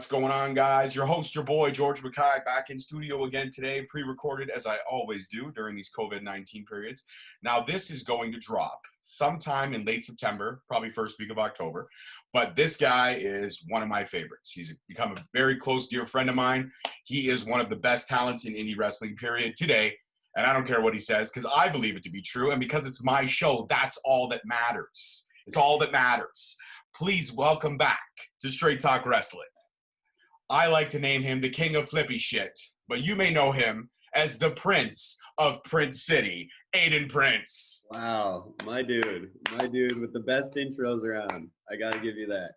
What's going on, guys? Your host, your boy, George Mackay, back in studio again today, pre-recorded as I always do during these COVID-19 periods. Now, this is going to drop sometime in late September, probably first week of October. But this guy is one of my favorites. He's become a very close, dear friend of mine. He is one of the best talents in indie wrestling, period, today. And I don't care what he says because I believe it to be true. And because it's my show, that's all that matters. It's all that matters. Please welcome back to Straight Talk Wrestling. I like to name him the king of flippy shit, but you may know him as the Prince of Prince City, Aiden Prince. Wow, my dude with the best intros around. I gotta give you that.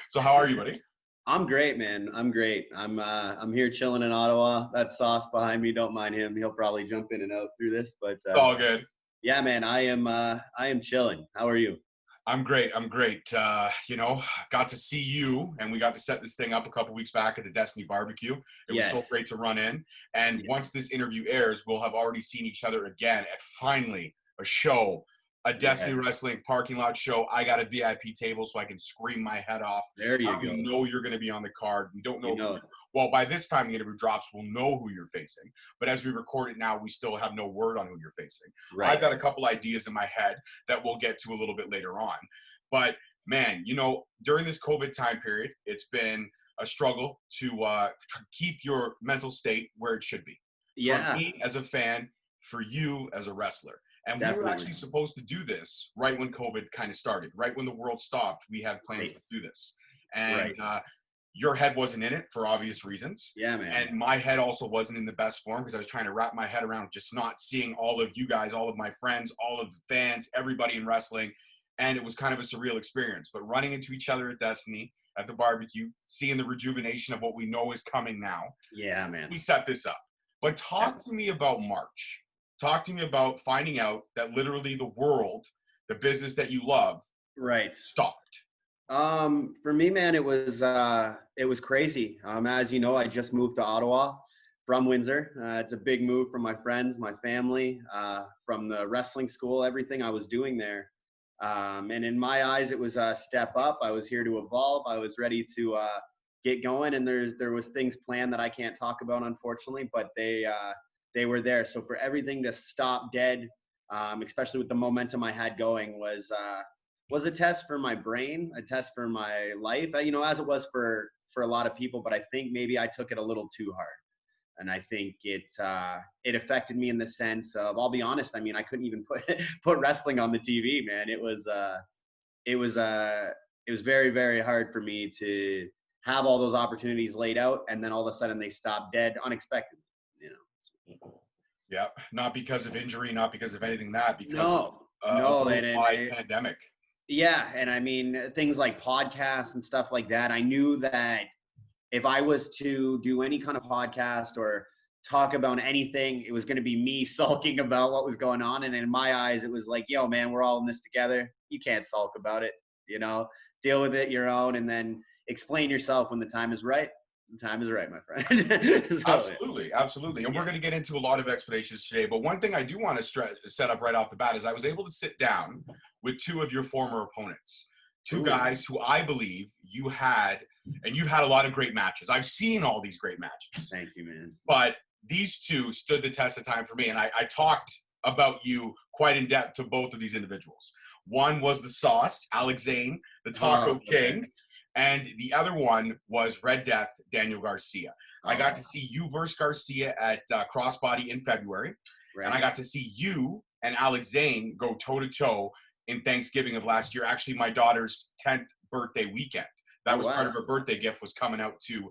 So how are you, buddy? I'm great, man. I'm great. I'm here chilling in Ottawa. That Sauce behind me, don't mind him. He'll probably jump in and out through this, but It's all good. Yeah, man. I am chilling. How are you? I'm great. Got to see you, and we got to set this thing up a couple weeks back at the Destiny Barbecue. It was so great to run in. And once this interview airs, we'll have already seen each other again at finally a show, a Destiny Wrestling parking lot show. I got a VIP table so I can scream my head off. There you go. We know you're going to be on the card. We don't know. Well, by this time the interview drops, we'll know who you're facing. But as we record it now, we still have no word on who you're facing. Right. I've got a couple ideas in my head that we'll get to a little bit later on. But, man, during this COVID time period, it's been a struggle to keep your mental state where it should be. Yeah. For me as a fan, for you as a wrestler. And we were actually supposed to do this right when COVID kind of started, right when the world stopped. We had plans to do this. And your head wasn't in it for obvious reasons. Yeah, man. And my head also wasn't in the best form because I was trying to wrap my head around just not seeing all of you guys, all of my friends, all of the fans, everybody in wrestling. And it was kind of a surreal experience. But running into each other at Destiny, at the barbecue, seeing the rejuvenation of what we know is coming now. Yeah, man. We set this up. But talk to me about March. Talk to me about finding out that literally the world, the business that you love, stopped. For me, man, it was crazy. As you know, I just moved to Ottawa from Windsor. It's a big move from my friends, my family, from the wrestling school, everything I was doing there. And in my eyes, it was a step up. I was here to evolve. I was ready to get going. And there was things planned that I can't talk about, unfortunately, but they were there. So for everything to stop dead, especially with the momentum I had going, was a test for my brain, a test for my life, as it was for a lot of people. But I think maybe I took it a little too hard. And I think it affected me in the sense of, I'll be honest, I mean, I couldn't even put wrestling on the TV, man. It was very, very hard for me to have all those opportunities laid out, and then all of a sudden they stopped dead unexpectedly. Yeah, not because of injury, not because of anything because of pandemic. Yeah, and I mean, things like podcasts and stuff like that, I knew that if I was to do any kind of podcast or talk about anything, it was going to be me sulking about what was going on. And in my eyes, it was like, yo, man, we're all in this together. You can't sulk about it, deal with it your own, and then explain yourself when the time is right. The time is right, my friend. Absolutely. And we're going to get into a lot of explanations today. But one thing I do want to set up right off the bat is I was able to sit down with two of your former opponents, two guys who I believe you've had a lot of great matches. I've seen all these great matches. Thank you, man. But these two stood the test of time for me. And I talked about you quite in depth to both of these individuals. One was the Sauce, Alex Zane, the Taco King. And the other one was Red Death, Daniel Garcia. I got to see you versus Garcia at Crossbody in February. Right. And I got to see you and Alex Zane go toe-to-toe in Thanksgiving of last year. Actually, my daughter's 10th birthday weekend. That was part of her birthday gift, was coming out to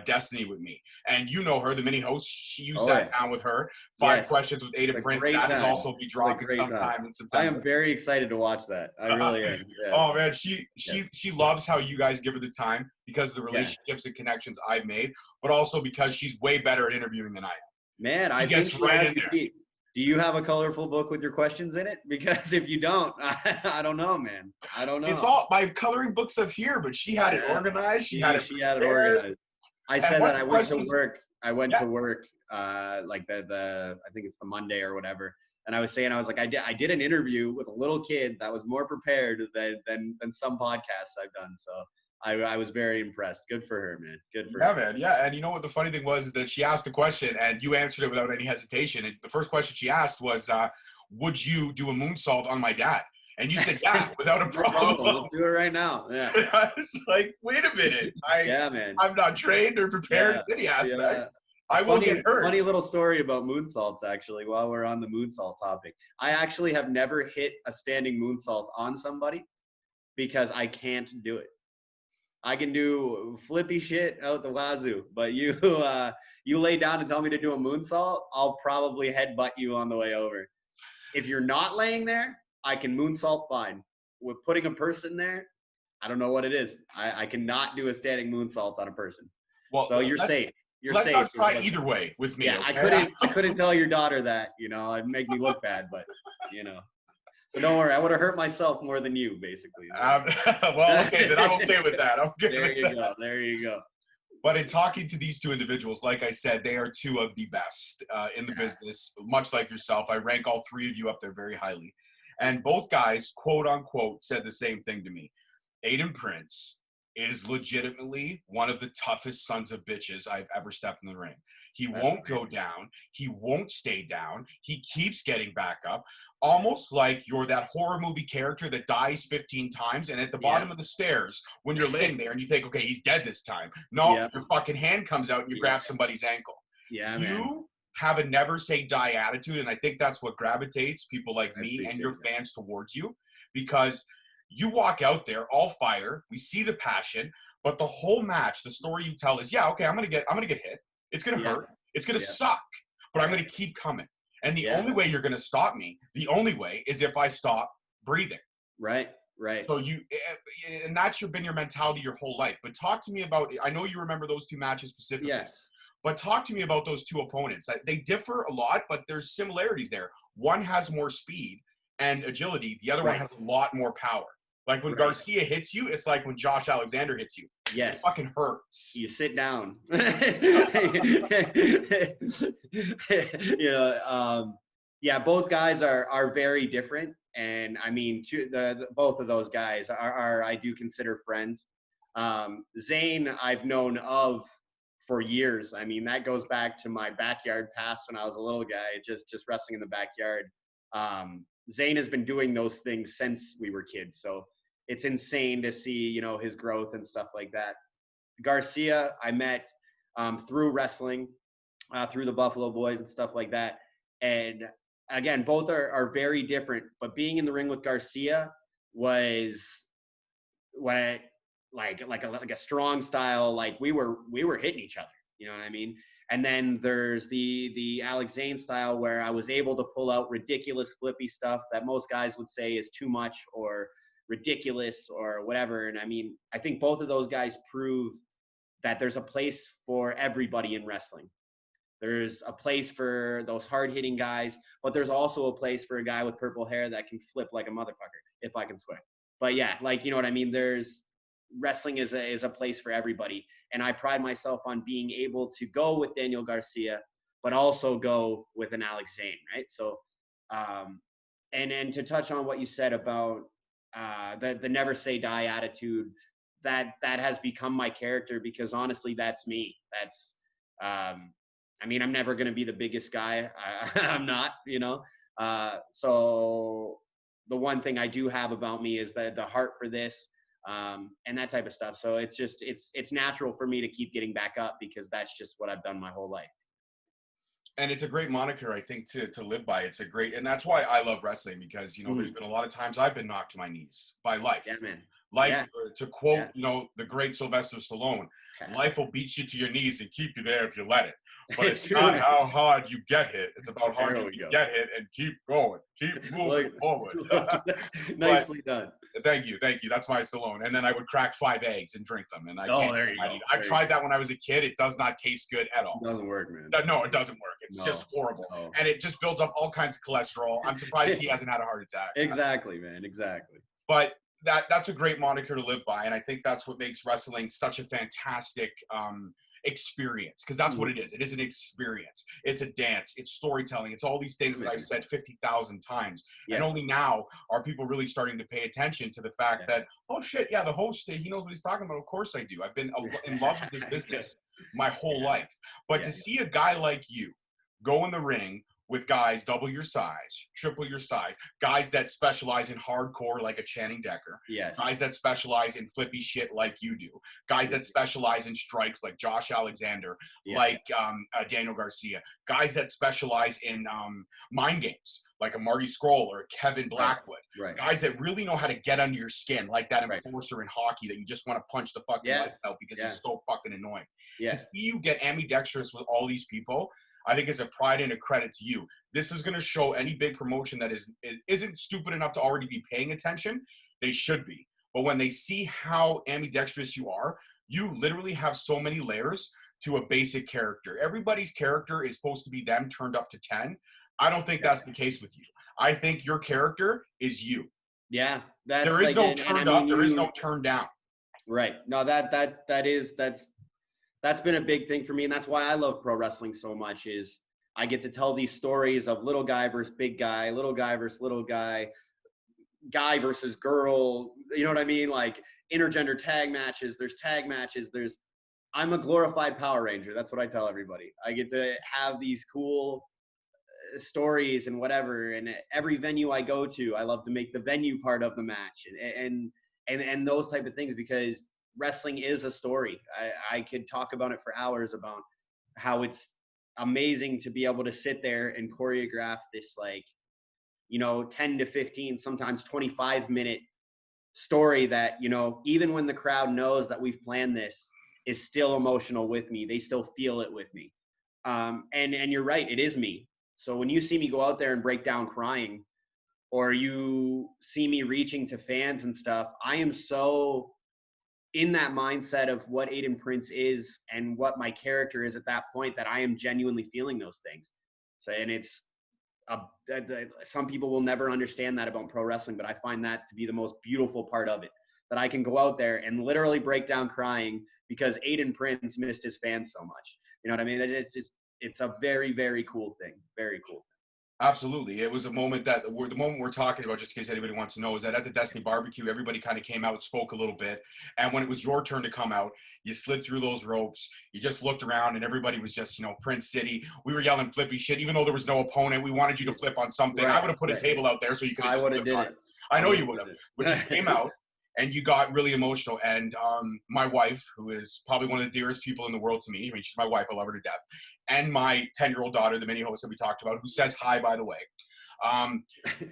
Destiny with me. And you know her, the mini host. You sat down with her. 5 questions with Aiden Prince. That is also be dropping sometime in September. I am very excited to watch that. I really am. Yeah. Oh, man. She loves how you guys give her the time because of the relationships and connections I've made, but also because she's way better at interviewing than I am. Man, I think she right in there. Do you have a colorful book with your questions in it? Because if you don't, I don't know, man. I don't know. It's all my coloring books up here, but she had it organized. She had it organized. I said that I went to work. To work like the I think it's the Monday or whatever. And I was saying, I was like, I did an interview with a little kid that was more prepared than some podcasts I've done. So I was very impressed. Good for her, man. Good for Yeah, her. man. Yeah. And you know what the funny thing was is that she asked a question and you answered it without any hesitation. And the first question she asked was, would you do a moonsault on my dad? And you said, yeah, without a No problem. problem. Let's do it right now. Yeah. I was like, wait a minute. Yeah, man. I'm not trained or prepared Yeah. in any aspect. Yeah. I will get hurt. Funny little story about moonsaults, actually, while we're on the moonsault topic. I actually have never hit a standing moonsault on somebody because I can't do it. I can do flippy shit out the wazoo, but you lay down and tell me to do a moonsault, I'll probably headbutt you on the way over. If you're not laying there, I can moonsault fine. With putting a person there, I don't know what it is. I cannot do a standing moonsault on a person. Well, So you're safe. Let's not try either way with me. Yeah, okay? I couldn't tell your daughter that, it'd make me look bad, but So don't worry, I would have hurt myself more than you, basically. Well, okay, then I'm okay with that. There you go. But in talking to these two individuals, like I said, they are two of the best in the business, much like yourself. I rank all three of you up there very highly. And both guys, quote unquote, said the same thing to me. Aiden Prince is legitimately one of the toughest sons of bitches I've ever stepped in the ring. He won't go down. He won't stay down. He keeps getting back up. Almost like you're that horror movie character that dies 15 times, and at the bottom of the stairs, when you're laying there and you think, okay, he's dead this time. No, your fucking hand comes out and you grab somebody's ankle. Yeah, You have a never say die attitude, and I think that's what gravitates people like me and your fans towards you, because you walk out there all fire. We see the passion, but the whole match, the story you tell is, yeah, okay, I'm gonna get hit. It's gonna hurt. It's gonna suck, but I'm gonna keep coming. And the only way you're gonna stop me, the only way, is if I stop breathing. Right. So and that's been your mentality your whole life. But talk to me about. I know you remember those two matches specifically. Yes. But talk to me about those two opponents. They differ a lot, but there's similarities there. One has more speed and agility. The other one has a lot more power. Like when Garcia hits you, it's like when Josh Alexander hits you. Yes. It fucking hurts. You sit down. Both guys are very different. And I mean, both of those guys are I do consider friends. Zane, I've known of for years. I mean, that goes back to my backyard past when I was a little guy, just wrestling in the backyard. Zane has been doing those things since we were kids. So it's insane to see, his growth and stuff like that. Garcia, I met through wrestling, through the Buffalo Boys and stuff like that. And again, both are very different, but being in the ring with Garcia was like a strong style. Like we were hitting each other, you know what I mean? And then there's the Alex Zane style where I was able to pull out ridiculous flippy stuff that most guys would say is too much or ridiculous or whatever. And I mean, I think both of those guys prove that there's a place for everybody in wrestling. There's a place for those hard-hitting guys, but there's also a place for a guy with purple hair that can flip like a motherfucker, if I can swear. But yeah, like, you know what I mean? Wrestling is a place for everybody. And I pride myself on being able to go with Daniel Garcia, but also go with an Alex Zane, right? So, and to touch on what you said about the never say die attitude, that has become my character, because honestly, that's me. That's, I mean, I'm never going to be the biggest guy. I'm not, so the one thing I do have about me is the heart for this, and that type of stuff. So it's just, it's natural for me to keep getting back up, because that's just what I've done my whole life. And it's a great moniker, I think, to live by. It's a great, and that's why I love wrestling, because, there's been a lot of times I've been knocked to my knees by life. Yeah, man. Life, to quote, the great Sylvester Stallone, life will beat you to your knees and keep you there if you let it. But it's not how hard you get hit. It's about how hard you get hit and keep going. Keep moving forward. Nicely done. Thank you. That's my Stallone. And then I would crack 5 eggs and drink them. And there you go. I've tried that when I was a kid. It does not taste good at all. It doesn't work, man. No, it doesn't work. It's just horrible. No. And it just builds up all kinds of cholesterol. I'm surprised he hasn't had a heart attack. Exactly, man. Exactly. But that's a great moniker to live by. And I think that's what makes wrestling such a fantastic experience, because that's what it is. It is an experience. It's a dance. It's storytelling. It's all these things that I've said 50,000 times. Yeah. And only now are people really starting to pay attention to the fact that, oh shit, yeah, the host, he knows what he's talking about. Of course I do. I've been in love with this business my whole life. But to see a guy like you go in the ring with guys double your size, triple your size, guys that specialize in hardcore like a Channing Decker, guys that specialize in flippy shit like you do, guys that specialize in strikes like Josh Alexander, like Daniel Garcia, guys that specialize in mind games like a Marty Scroll or a Kevin Blackwood, guys that really know how to get under your skin like that enforcer in hockey that you just want to punch the fucking life out because he's so fucking annoying. To see you get ambidextrous with all these people, I think is a pride and a credit to you. This is going to show any big promotion that isn't stupid enough to already be paying attention. They should be. But when they see how ambidextrous you are, you literally have so many layers to a basic character. Everybody's character is supposed to be them turned up to 10. I don't think that's the case with you. I think your character is you. Yeah. There is no turned up. There is no turned down. Right. No, that's been a big thing for me, and that's why I love pro wrestling so much. Is I get to tell these stories of little guy versus big guy, little guy versus little guy, guy versus girl. You know what I mean? Like intergender tag matches. There's tag matches. I'm a glorified Power Ranger. That's what I tell everybody. I get to have these cool stories and whatever. And every venue I go to, I love to make the venue part of the match and those type of things, because wrestling is a story. I could talk about it for hours about how it's amazing to be able to sit there and choreograph this 10 to 15, sometimes 25-minute story that, even when the crowd knows that we've planned this, is still emotional with me. They still feel it with me. And you're right, it is me. So when you see me go out there and break down crying, or you see me reaching to fans and stuff, I am so in that mindset of what Aiden Prince is and what my character is at that point that I am genuinely feeling those things. So, and it's some people will never understand that about pro wrestling, but I find that to be the most beautiful part of it, that I can go out there and literally break down crying because Aiden Prince missed his fans so much. You know what I mean? It's a very, very cool thing. Very cool. Absolutely. It was a moment the moment we're talking about, just in case anybody wants to know, is that at the Destiny barbecue, everybody kind of came out, spoke a little bit. And when it was your turn to come out, you slid through those ropes. You just looked around and everybody was just, Prince City. We were yelling flippy shit, even though there was no opponent. We wanted you to flip on something. I would have put a table out there so you could have just flipped on it. I know you would have. But you came out and you got really emotional. And my wife, who is probably one of the dearest people in the world to me, I mean, she's my wife, I love her to death, and my 10-year-old daughter, the mini host that we talked about, who says hi, by the way.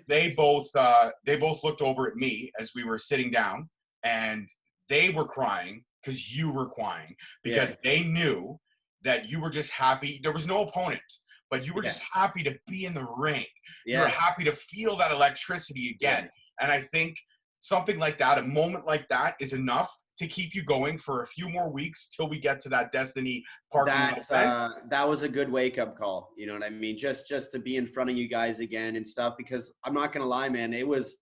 They both looked over at me as we were sitting down, and they were crying because you were crying, because they knew that you were just happy. There was no opponent, but you were just happy to be in the ring. You were happy to feel that electricity again. And I think something like that, a moment like that, is enough to keep you going for a few more weeks till we get to that Destiny parking lot. That was a good wake-up call. You know what I mean? Just to be in front of you guys again and stuff, because I'm not going to lie, man, it was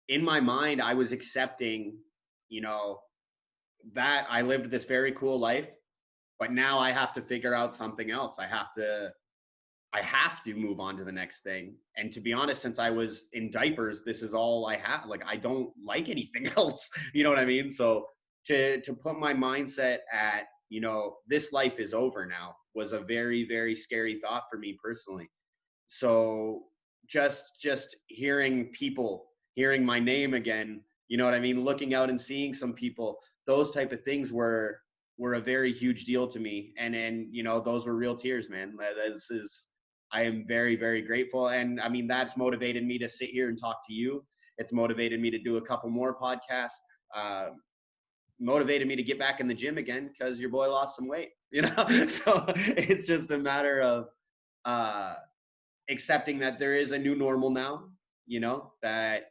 in my mind, I was accepting, that I lived this very cool life, but now I have to figure out something else. I have to move on to the next thing. And to be honest, since I was in diapers, this is all I have. Like, I don't like anything else. You know what I mean? So to put my mindset at, this life is over now, was a very, very scary thought for me personally. So just hearing my name again, you know what I mean? Looking out and seeing some people, those type of things were a very huge deal to me. And those were real tears, man. I am very, very grateful. And I mean, that's motivated me to sit here and talk to you. It's motivated me to do a couple more podcasts, motivated me to get back in the gym again because your boy lost some weight, So it's just a matter of accepting that there is a new normal now, that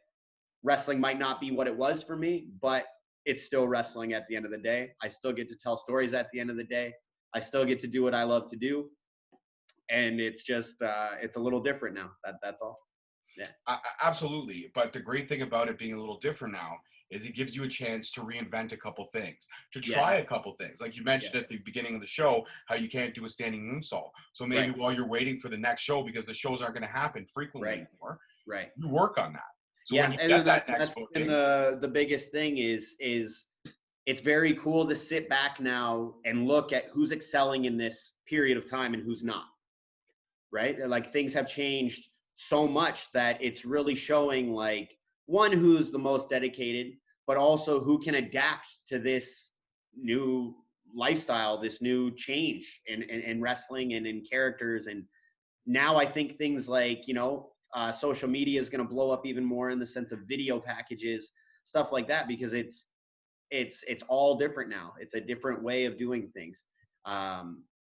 wrestling might not be what it was for me, but it's still wrestling at the end of the day. I still get to tell stories at the end of the day. I still get to do what I love to do. And it's just, it's a little different now. That's all. Yeah. Absolutely. But the great thing about it being a little different now is it gives you a chance to reinvent a couple things, to try a couple things. Like you mentioned at the beginning of the show, how you can't do a standing moonsault. So maybe while you're waiting for the next show, because the shows aren't going to happen frequently anymore, you work on that. So when you get that next booking, the biggest thing is it's very cool to sit back now and look at who's excelling in this period of time and who's not, right? Like things have changed so much that it's really showing like one, who's the most dedicated, but also who can adapt to this new lifestyle, this new change in wrestling and in characters. And now I think things like, social media is going to blow up even more in the sense of video packages, stuff like that, because it's all different now. It's a different way of doing things.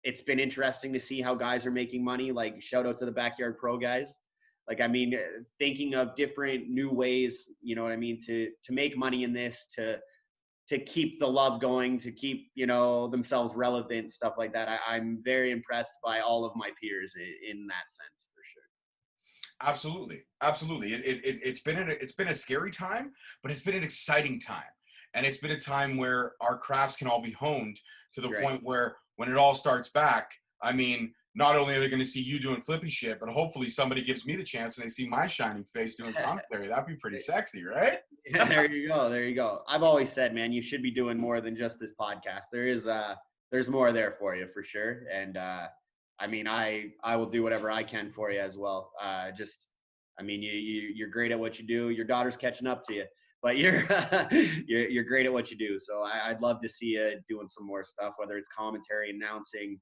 It's been interesting to see how guys are making money. Like shout out to the Backyard Pro guys. Like, I mean, thinking of different new ways, you know what I mean, to make money in this, to keep the love going, to keep, themselves relevant, stuff like that. I'm very impressed by all of my peers in that sense, for sure. Absolutely. It's been a scary time, but it's been an exciting time. And it's been a time where our crafts can all be honed to the point where when it all starts back, I mean, not only are they going to see you doing flippy shit, but hopefully somebody gives me the chance and they see my shining face doing commentary. That'd be pretty sexy, right? Yeah, there you go. I've always said, man, you should be doing more than just this podcast. There's more there for you for sure. And I mean, I will do whatever I can for you as well. You're great at what you do. Your daughter's catching up to you, but you're great at what you do. So I'd love to see you doing some more stuff, whether it's commentary, announcing,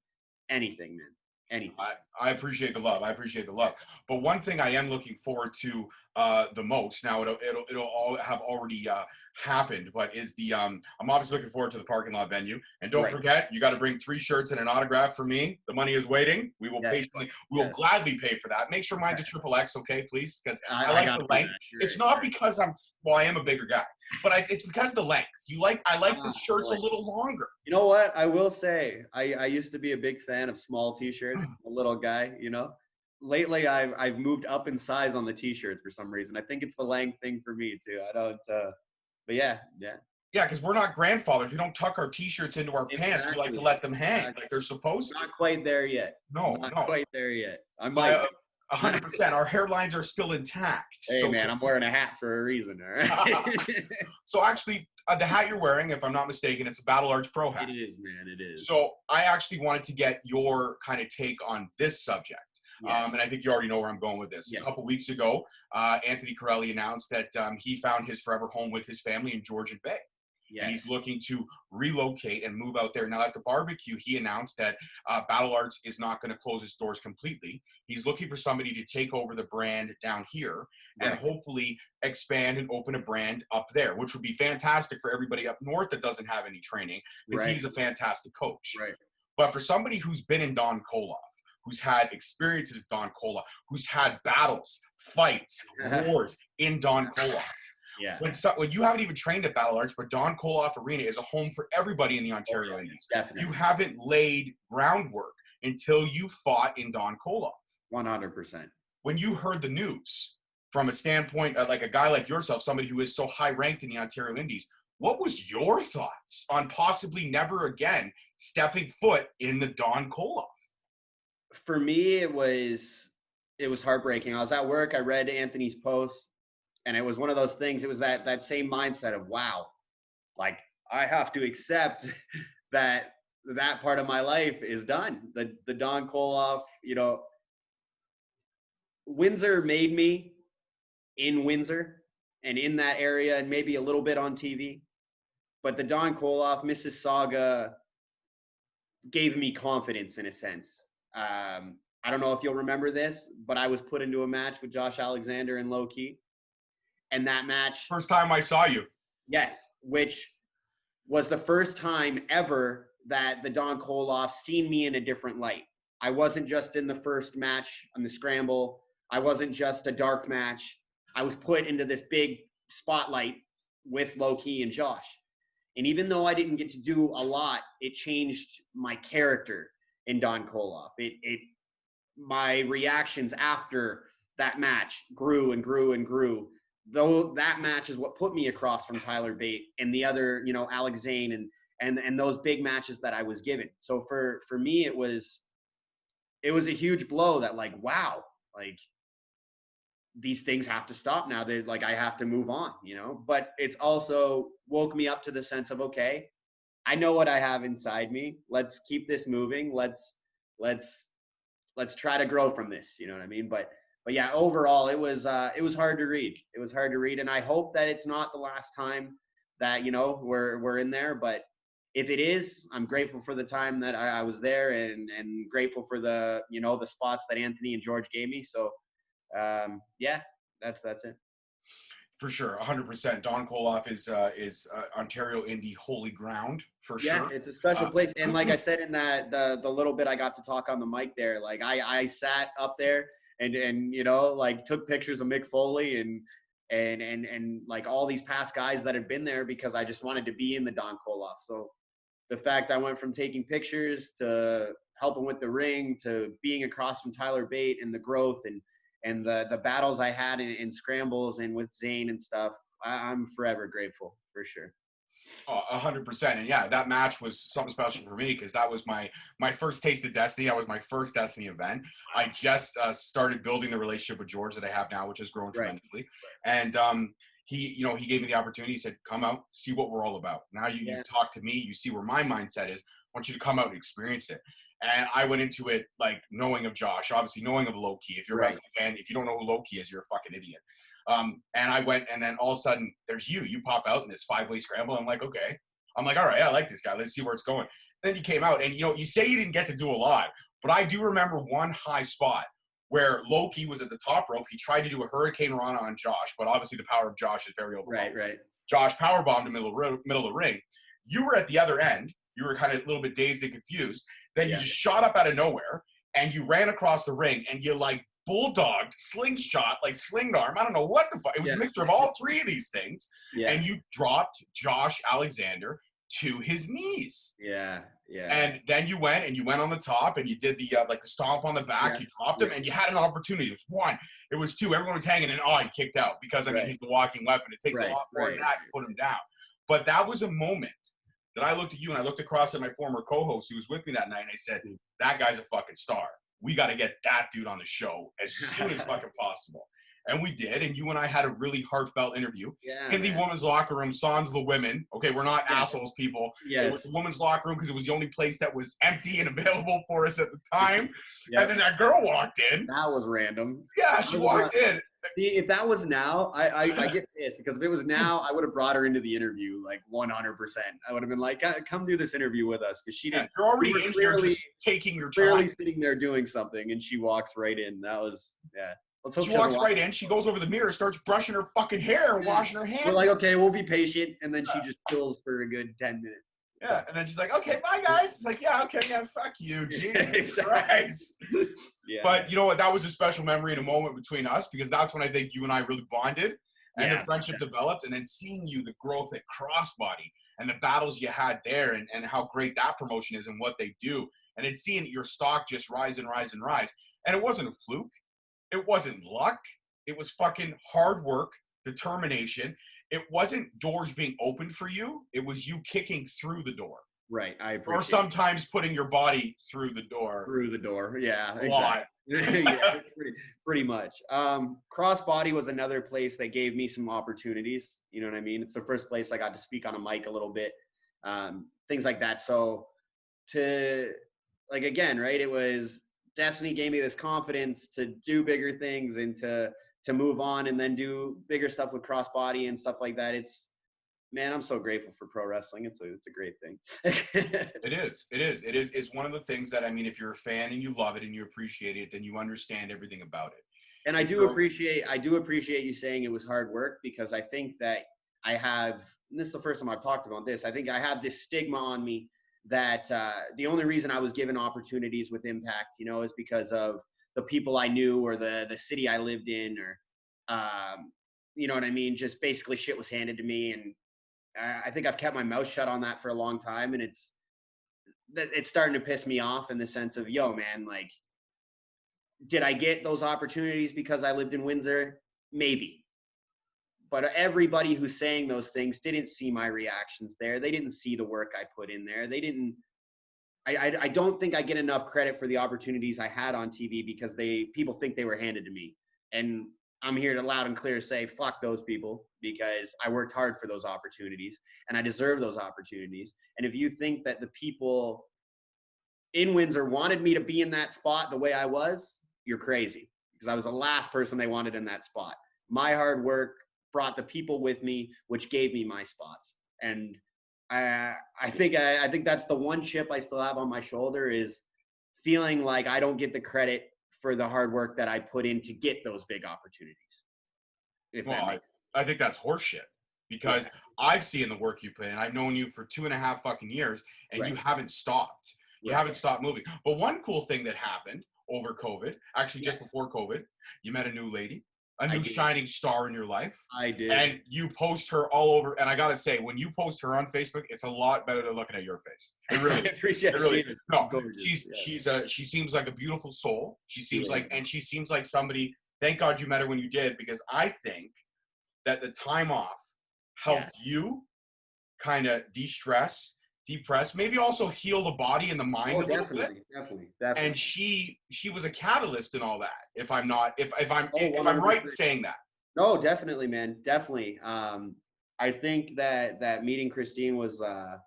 anything, man. Anything. I appreciate the love. But one thing I am looking forward to the most, now it'll all have already happened, but is I'm obviously looking forward to the parking lot venue. And don't forget, you got to bring 3 shirts and an autograph for me. The money is waiting. We will we will gladly pay for that. Make sure mine's a XXX, okay, please, because I like the length. It's not because I am a bigger guy, but it's because of the length. I like the shirts a little longer. You know what? I will say, I used to be a big fan of small t-shirts, a little guy, Lately, I've moved up in size on the t-shirts for some reason. I think it's the length thing for me too. I don't, but yeah. Yeah, because we're not grandfathers. We don't tuck our t-shirts into our pants. We like to let them hang like they're supposed to. Not quite there yet. No. Quite there yet. I might. 100%. Our hairlines are still intact. Hey, man, I'm wearing a hat for a reason, all right? So actually, the hat you're wearing, if I'm not mistaken, it's a Battle Arts Pro hat. It is, man. It is. So I actually wanted to get your kind of take on this subject. Yes. And I think you already know where I'm going with this. Yeah. A couple weeks ago, Anthony Corelli announced that he found his forever home with his family in Georgian Bay. Yes. And he's looking to relocate and move out there. Now, at the barbecue, he announced that Battle Arts is not going to close its doors completely. He's looking for somebody to take over the brand down here and hopefully expand and open a brand up there, which would be fantastic for everybody up north that doesn't have any training, because he's a fantastic coach. Right. But for somebody who's been in Don Koloff, who's had experiences with Don Koloff, who's had battles, fights, wars in Don Koloff. Yeah. When you haven't even trained at Battle Arts, but Don Koloff Arena is a home for everybody in the Ontario Indies. Definitely. You haven't laid groundwork until you fought in Don Koloff. 100%. When you heard the news from a standpoint like a guy like yourself, somebody who is so high ranked in the Ontario Indies, what was your thoughts on possibly never again stepping foot in the Don Koloff? For me, it was heartbreaking. I was at work. I read Anthony's post. And it was one of those things, it was that same mindset of, wow, like I have to accept that part of my life is done. The Don Koloff, Windsor made me in Windsor and in that area and maybe a little bit on TV. But the Don Koloff, Mississauga gave me confidence in a sense. I don't know if you'll remember this, but I was put into a match with Josh Alexander in Low Key. And that match, first time I saw you. Yes, which was the first time ever that the Don Koloff seen me in a different light. I wasn't just in the first match on the scramble. I wasn't just a dark match. I was put into this big spotlight with Low Key and Josh. And even though I didn't get to do a lot, it changed my character in Don Koloff. My reactions after that match grew and grew and grew. though that match is what put me across from Tyler Bate and the other, you know, Alex Zane and those big matches that I was given. So for me, it was a huge blow that like, wow, like these things have to stop now. They like, I have to move on, you know, but it's also woke me up to the sense of, okay, I know what I have inside me. Let's keep this moving. Let's try to grow from this. You know what I mean? But yeah, overall, it was hard to read. It was hard to read, and I hope that it's not the last time that, you know, we're in there. But if it is, I'm grateful for the time that I was there, and grateful for the, you know, the spots that Anthony and George gave me. So yeah, that's it. For sure, 100%. Don Koloff is Ontario indie holy ground for Yeah, sure. it's a special place. And like I said in that the little bit I got to talk on the mic there, like I sat up there and you know, like took pictures of Mick Foley and like all these past guys that had been there because I just wanted to be in the Don Koloff. So the fact I went from taking pictures to helping with the ring to being across from Tyler Bate and the growth and the battles I had in scrambles and with Zane and stuff, I'm forever grateful for sure. 100%. And yeah, that match was something special for me because that was my first taste of Destiny. That was my first Destiny event. I just started building the relationship with George that I have now, which has grown tremendously. And he gave me the opportunity. He said, come out, see what we're all about. Now you've talked to me, you see where my mindset is. I want you to come out and experience it. And I went into it like knowing of Josh, obviously knowing of Loki. If you're a wrestling fan, if you don't know who Loki is, you're a fucking idiot. And I went, and then all of a sudden, there's you pop out in this 5-way scramble. I'm like, okay. I'm like, all right, I like this guy. Let's see where it's going. Then you came out, and you know, you say you didn't get to do a lot, but I do remember one high spot where Loki was at the top rope. He tried to do a Hurricane Rana on Josh, but obviously the power of Josh is very overwhelming. Right. Josh powerbombed him in the middle of the ring. You were at the other end. You were kind of a little bit dazed and confused. Then you just shot up out of nowhere, and you ran across the ring, and you like bulldogged, slingshot, like sling arm. I don't know what the fuck. It was a mixture of all three of these things. Yeah. And you dropped Josh Alexander to his knees. Yeah. And then you went on the top and you did the like the stomp on the back. Yeah. You dropped him and you had an opportunity. It was one. It was two. Everyone was hanging and he kicked out because I mean he's the walking weapon. It takes a lot more than that to put him down. But that was a moment that I looked at you and I looked across at my former co-host who was with me that night and I said, that guy's a fucking star. We got to get that dude on the show as soon as fucking possible. And we did. And you and I had a really heartfelt interview in the women's locker room, sans the women. Okay, we're not assholes, people. It was the women's locker room because it was the only place that was empty and available for us at the time. And then that girl walked in. That was random. Yeah, she walked in. See, if that was now, I get pissed because if it was now, I would have brought her into the interview like 100%. I would have been like, come do this interview with us because she didn't. You're already in here just taking your time. Clearly sitting there doing something, and she walks right in. That was She walks right in. She goes over the mirror, starts brushing her fucking hair and washing her hands. We're like, okay, we'll be patient, and then she just chills for a good 10 minutes. Yeah, and then she's like, okay, bye, guys. It's like, yeah, okay, yeah, fuck you, Jesus Christ. Yeah. But you know what? That was a special memory and a moment between us because that's when I think you and I really bonded and the friendship developed. And then seeing you, the growth at Crossbody and the battles you had there and how great that promotion is and what they do. And it's seeing your stock just rise and rise and rise. And it wasn't a fluke. It wasn't luck. It was fucking hard work, determination. It wasn't doors being opened for you. It was you kicking through the door. Right. I appreciate. Or sometimes putting your body through the door. Through the door. Yeah. Exactly. Yeah, pretty much. Crossbody was another place that gave me some opportunities. You know what I mean? It's the first place I got to speak on a mic a little bit. Things like that. So like, again, right, it was Destiny gave me this confidence to do bigger things and to move on and then do bigger stuff with Crossbody and stuff like that. Man, I'm so grateful for pro wrestling. It's a great thing. It is. It's one of the things that, I mean, if you're a fan and you love it and you appreciate it, then you understand everything about it. And I do appreciate you saying it was hard work because I think that and this is the first time I've talked about this, I think I have this stigma on me that the only reason I was given opportunities with Impact, is because of the people I knew or the city I lived in or, you know what I mean? Just basically shit was handed to me. And I think I've kept my mouth shut on that for a long time. And it's starting to piss me off in the sense of, yo, man, like, did I get those opportunities because I lived in Windsor? Maybe. but everybody who's saying those things didn't see my reactions there. They didn't see the work I put in there. They didn't. I don't think I get enough credit for the opportunities I had on TV because people think they were handed to me. And I'm here to loud and clear say, fuck those people, because I worked hard for those opportunities and I deserve those opportunities. And if you think that the people in Windsor wanted me to be in that spot the way I was, you're crazy, because I was the last person they wanted in that spot. My hard work brought the people with me, which gave me my spots. And I think that's the one chip I still have on my shoulder, is feeling like I don't get the credit for the hard work that I put in to get those big opportunities. I think that's horseshit, because I've seen the work you put in. I've known you for 2.5 fucking years, and you haven't stopped. You haven't stopped moving. But one cool thing that happened over COVID, actually just before COVID, you met a new lady, a new shining star in your life. I did. And you post her all over. And I got to say, when you post her on Facebook, it's a lot better than looking at your face. It really, I appreciate it. Really, no, she seems like a beautiful soul. She seems she seems like somebody, thank God you met her when you did, because I think that the time off helped you kind of de-stress, depress, maybe also heal the body and the mind a little bit. Definitely. And she was a catalyst in all that. If I'm right in saying that. No, definitely, man. Definitely. I think that meeting Christine was a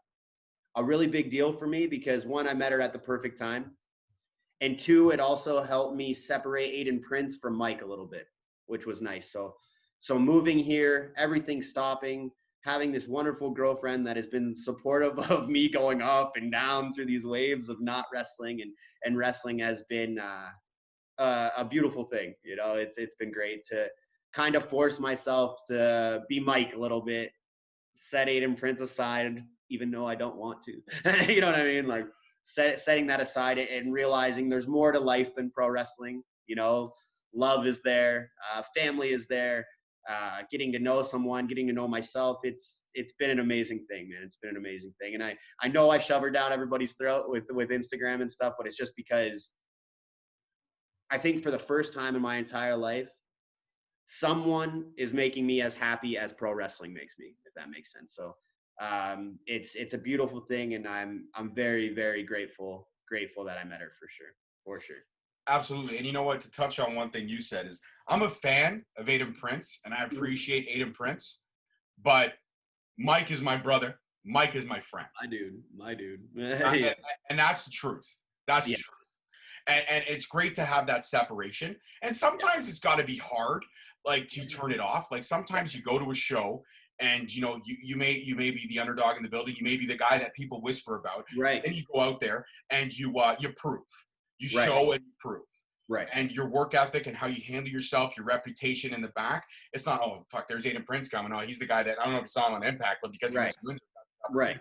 really big deal for me, because one, I met her at the perfect time. And two, it also helped me separate Aiden Prince from Mike a little bit, which was nice. So moving here, everything stopping, having this wonderful girlfriend that has been supportive of me going up and down through these waves of not wrestling, and wrestling has been a beautiful thing. You know, it's been great to kind of force myself to be Mike a little bit, set Aiden Prince aside, even though I don't want to. You know what I mean? Like setting that aside and realizing there's more to life than pro wrestling. You know, love is there, family is there. Getting to know someone, getting to know myself, it's been an amazing thing, man. It's been an amazing thing. And I know I shove her down everybody's throat with Instagram and stuff, but it's just because I think for the first time in my entire life, someone is making me as happy as pro wrestling makes me, if that makes sense. So it's a beautiful thing, and I'm very, very grateful that I met her, for sure. Absolutely. And you know what, to touch on one thing you said, is I'm a fan of Aiden Prince, and I appreciate Aiden Prince, but Mike is my brother. Mike is my friend. My dude. And that's the truth. That's the truth. And it's great to have that separation. And sometimes it's got to be hard, like, to turn it off. Like, sometimes you go to a show and, you know, you may be the underdog in the building. You may be the guy that people whisper about. Right. And you go out there and you prove. You show and you prove. Right. And your work ethic and how you handle yourself, your reputation in the back. It's not, oh, fuck, there's Aiden Prince coming. Oh, he's the guy that, I don't know if you saw him on Impact, but because he was Windsor. Right.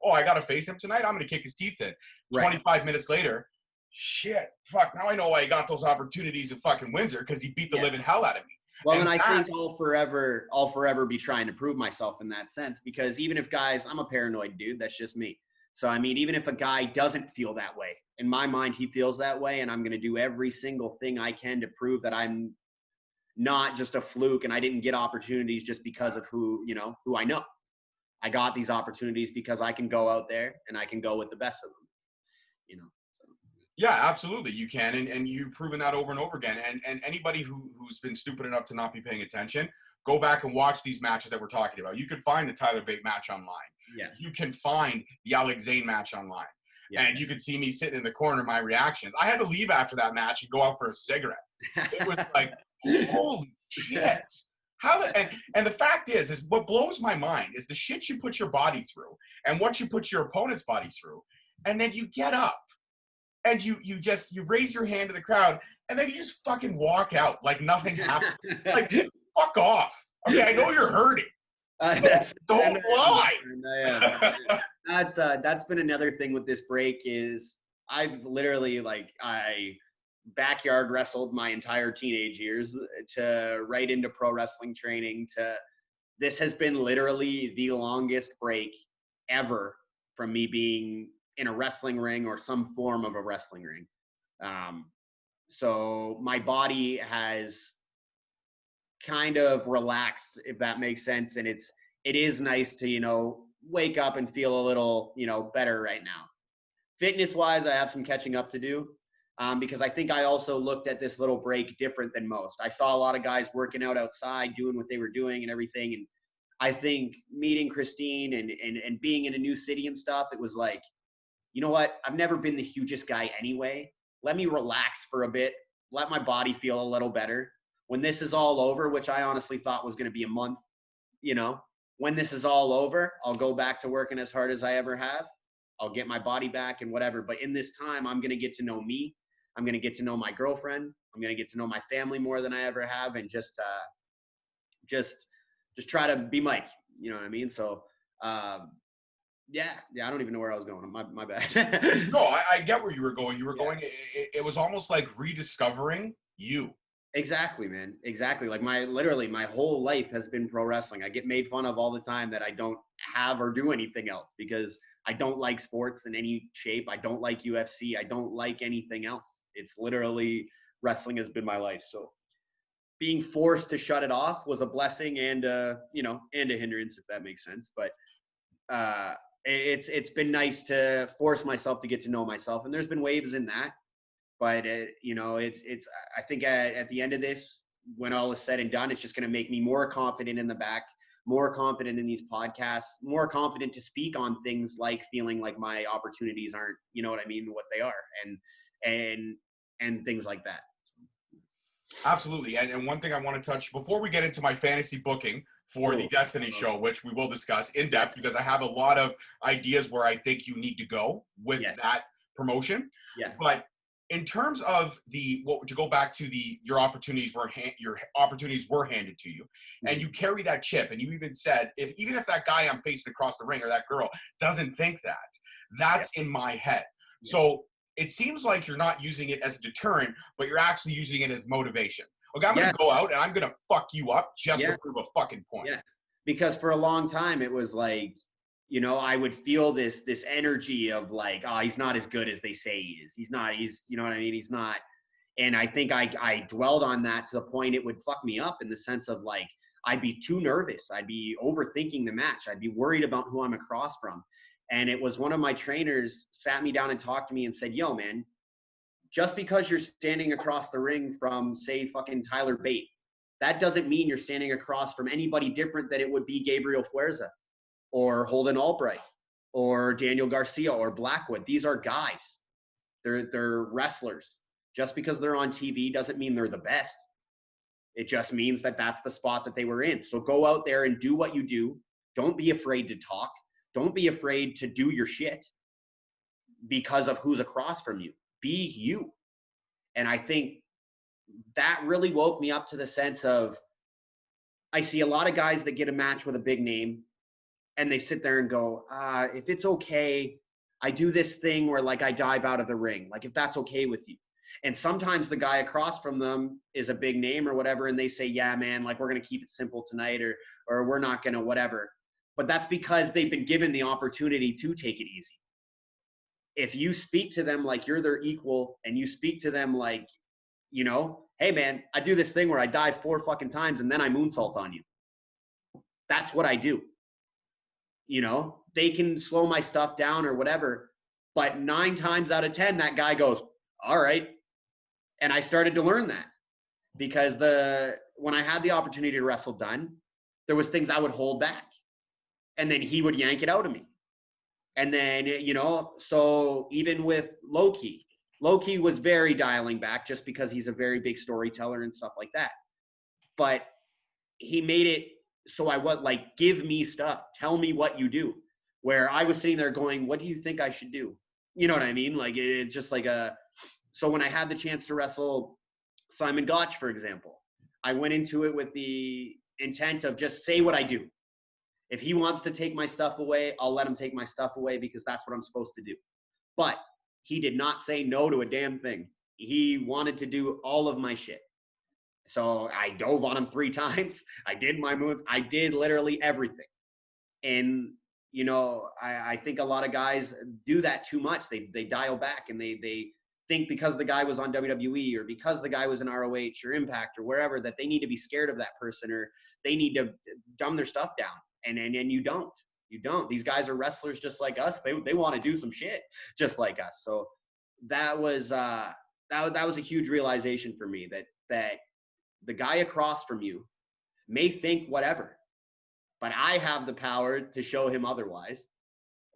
Oh, I got to face him tonight? I'm going to kick his teeth in. 25 minutes later, shit, fuck, now I know why he got those opportunities in fucking Windsor, because he beat the living hell out of me. Well, and I think I'll forever be trying to prove myself in that sense, because even if guys, I'm a paranoid dude, that's just me. So, I mean, even if a guy doesn't feel that way, in my mind, he feels that way, and I'm going to do every single thing I can to prove that I'm not just a fluke and I didn't get opportunities just because of who I know. I got these opportunities because I can go out there and I can go with the best of them, you know. So. Yeah, absolutely. You can. And you've proven that over and over again. And anybody who's been stupid enough to not be paying attention, go back and watch these matches that we're talking about. You can find the Tyler Bate match online. Yeah. You can find the Alex Zane match online. Yeah. And you can see me sitting in the corner, my reactions. I had to leave after that match and go out for a cigarette. It was like, holy shit. And the fact is what blows my mind is the shit you put your body through and what you put your opponent's body through. And then you get up and you raise your hand to the crowd, and then you just fucking walk out like nothing happened. Like, fuck off. Okay, I know you're hurting. Don't lie. That's been another thing with this break is I've literally I backyard wrestled my entire teenage years to right into pro wrestling training to this has been literally the longest break ever from me being in a wrestling ring or some form of a wrestling ring. So my body has kind of relax, if that makes sense. And it is nice to, wake up and feel a little, better right now. Fitness wise, I have some catching up to do. Because I think I also looked at this little break different than most. I saw a lot of guys working out outside, doing what they were doing and everything. And I think meeting Christine and being in a new city and stuff, it was like, you know what? I've never been the hugest guy anyway. Let me relax for a bit. Let my body feel a little better. When this is all over, which I honestly thought was going to be a month, when this is all over, I'll go back to working as hard as I ever have. I'll get my body back and whatever. But in this time, I'm going to get to know me. I'm going to get to know my girlfriend. I'm going to get to know my family more than I ever have, and just try to be Mike. You know what I mean? So, yeah. I don't even know where I was going. My bad. No, I get where you were going. You were going. It was almost like rediscovering you. Exactly, man. Exactly. Like literally my whole life has been pro wrestling. I get made fun of all the time that I don't have or do anything else because I don't like sports in any shape. I don't like UFC. I don't like anything else. It's literally wrestling has been my life. So being forced to shut it off was a blessing and and a hindrance, if that makes sense. But it's been nice to force myself to get to know myself, and there's been waves in that. But it's I think at the end of this, when all is said and done, it's just going to make me more confident in the back, more confident in these podcasts, more confident to speak on things like feeling like my opportunities aren't, you know what I mean, what they are, and things like that. Absolutely. And one thing I want to touch before we get into my fantasy booking for the Destiny show, which we will discuss in depth because I have a lot of ideas where I think you need to go with that promotion. Yeah. But in terms of to go back to your opportunities were handed to you, and you carry that chip, and you even said even if that guy I'm facing across the ring or that girl doesn't think that's in my head. Yeah. So it seems like you're not using it as a deterrent, but you're actually using it as motivation. Okay, I'm going to go out and I'm going to fuck you up just to prove a fucking point. Yeah, because for a long time it was like, I would feel this energy of like, oh, he's not as good as they say he is. He's not, you know what I mean? He's not. And I think I dwelled on that to the point it would fuck me up in the sense of like, I'd be too nervous. I'd be overthinking the match. I'd be worried about who I'm across from. And it was one of my trainers sat me down and talked to me and said, yo, man, just because you're standing across the ring from, say, fucking Tyler Bate, that doesn't mean you're standing across from anybody different than it would be Gabriel Fuerza or Holden Albright or Daniel Garcia or Blackwood. These are guys. They're wrestlers. Just because they're on TV doesn't mean they're the best. It just means that that's the spot that they were in. So go out there and do what you do. Don't be afraid to talk. Don't be afraid to do your shit because of who's across from you. Be you. And I think that really woke me up to the sense of, I see a lot of guys that get a match with a big name and they sit there and go, if it's okay, I do this thing where like I dive out of the ring. Like if that's okay with you. And sometimes the guy across from them is a big name or whatever. And they say, yeah, man, like we're going to keep it simple tonight or we're not going to whatever. But that's because they've been given the opportunity to take it easy. If you speak to them like you're their equal and you speak to them like, hey man, I do this thing where I dive 4 fucking times and then I moonsault on you. That's what I do. They can slow my stuff down or whatever, but 9 times out of 10, that guy goes, all right. And I started to learn that because when I had the opportunity to wrestle Dunn, there was things I would hold back and then he would yank it out of me. And then, so even with Loki was very dialing back just because he's a very big storyteller and stuff like that. But he made it so I was like, give me stuff. Tell me what you do. Where I was sitting there going, what do you think I should do? You know what I mean? Like, it's just like so when I had the chance to wrestle Simon Gotch, for example, I went into it with the intent of just say what I do. If he wants to take my stuff away, I'll let him take my stuff away because that's what I'm supposed to do. But he did not say no to a damn thing. He wanted to do all of my shit. So I dove on him 3 times. I did my moves. I did literally everything. And, I think a lot of guys do that too much. They dial back and they think because the guy was on WWE or because the guy was in ROH or Impact or wherever that they need to be scared of that person or they need to dumb their stuff down. And you don't. You don't. These guys are wrestlers just like us. They want to do some shit just like us. So that was that was a huge realization for me that the guy across from you may think whatever, but I have the power to show him otherwise.